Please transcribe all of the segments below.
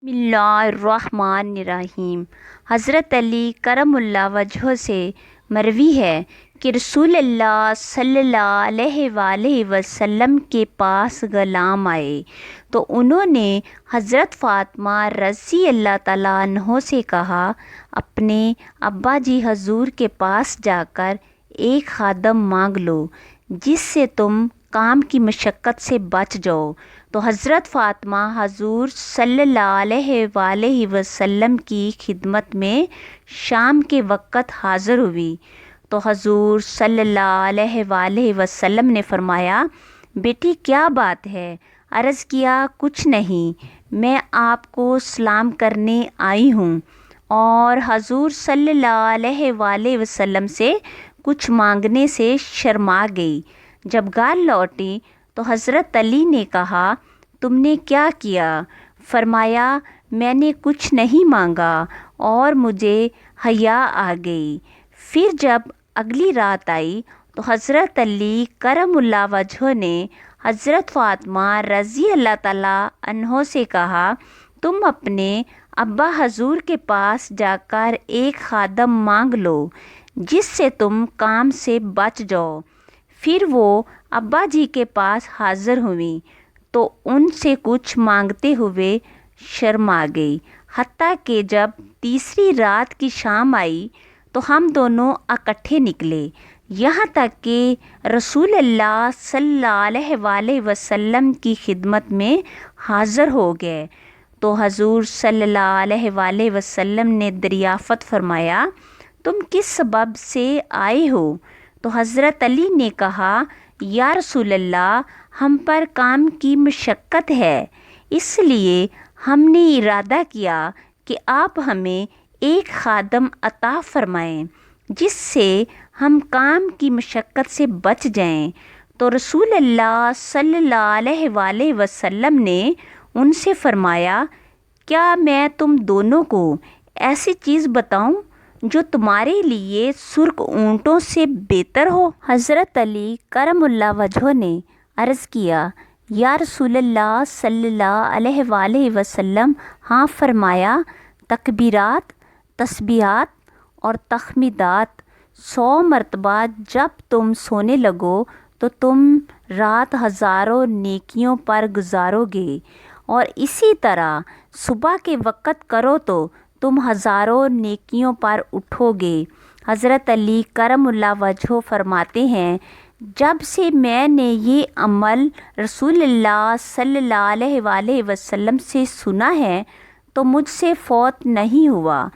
بسم اللہ الرحمن الرحیم۔ حضرت علی کرم اللہ وجہہ سے مروی ہے کہ رسول اللہ صلی اللہ علیہ وآلہ وسلم کے پاس غلام آئے تو انہوں نے حضرت فاطمہ رضی اللہ تعالیٰ عنہ سے کہا، اپنے ابا جی حضور کے پاس جا کر ایک خادم مانگ لو جس سے تم کام کی مشقت سے بچ جاؤ۔ تو حضرت فاطمہ حضور صلی اللہ علیہ وآلہ وسلم کی خدمت میں شام کے وقت حاضر ہوئی تو حضور صلی اللہ علیہ وآلہ وسلم نے فرمایا، بیٹی کیا بات ہے؟ عرض کیا، کچھ نہیں، میں آپ کو سلام کرنے آئی ہوں۔ اور حضور صلی اللہ علیہ وآلہ وسلم سے کچھ مانگنے سے شرما گئی۔ جب گھر لوٹی تو حضرت علی نے کہا، تم نے کیا کیا؟ فرمایا، میں نے کچھ نہیں مانگا اور مجھے حیا آ گئی۔ پھر جب اگلی رات آئی تو حضرت علی کرم اللہ وجہہ نے حضرت فاطمہ رضی اللہ تعالیٰ عنہ سے کہا، تم اپنے ابا حضور کے پاس جا کر ایک خادم مانگ لو جس سے تم کام سے بچ جاؤ۔ پھر وہ ابا جی کے پاس حاضر ہوئیں تو ان سے کچھ مانگتے ہوئے شرما گئی، حتیٰ کہ جب تیسری رات کی شام آئی تو ہم دونوں اکٹھے نکلے، یہاں تک کہ رسول اللہ صلی اللہ علیہ وآلہ وسلم کی خدمت میں حاضر ہو گئے تو حضور صلی اللہ علیہ وآلہ وسلم نے دریافت فرمایا، تم کس سبب سے آئے ہو؟ تو حضرت علی نے کہا، یا رسول اللہ، ہم پر کام کی مشقت ہے، اس لیے ہم نے ارادہ کیا کہ آپ ہمیں ایک خادم عطا فرمائیں جس سے ہم کام کی مشقت سے بچ جائیں۔ تو رسول اللہ صلی اللہ علیہ وآلہ وسلم نے ان سے فرمایا، کیا میں تم دونوں کو ایسی چیز بتاؤں جو تمہارے لیے سرخ اونٹوں سے بہتر ہو؟ حضرت علی کرم اللہ وجہہ نے عرض کیا، یا رسول اللہ صلی اللہ علیہ وآلہ وسلم، ہاں۔ فرمایا، تکبیرات، تسبیحات اور تحمیدات 100 مرتبہ جب تم سونے لگو تو تم رات ہزاروں نیکیوں پر گزارو گے، اور اسی طرح صبح کے وقت کرو تو تم ہزاروں نیکیوں پر اٹھو گے۔ حضرت علی کرم اللہ وجہہ فرماتے ہیں، جب سے میں نے یہ عمل رسول اللہ صلی اللہ علیہ وآلہ وسلم سے سنا ہے تو مجھ سے فوت نہیں ہوا،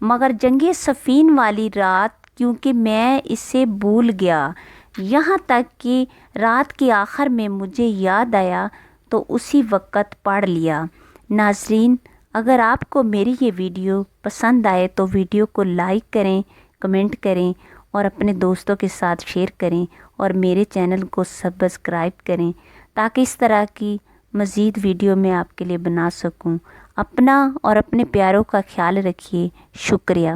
مگر جنگ صفین والی رات، کیونکہ میں اسے بھول گیا، یہاں تک کہ رات کے آخر میں مجھے یاد آیا تو اسی وقت پڑھ لیا۔ ناظرین، اگر آپ کو میری یہ ویڈیو پسند آئے تو ویڈیو کو لائک کریں، کمنٹ کریں اور اپنے دوستوں کے ساتھ شیئر کریں اور میرے چینل کو سبسکرائب کریں تاکہ اس طرح کی مزید ویڈیو میں آپ کے لیے بنا سکوں۔ اپنا اور اپنے پیاروں کا خیال رکھیے۔ شکریہ۔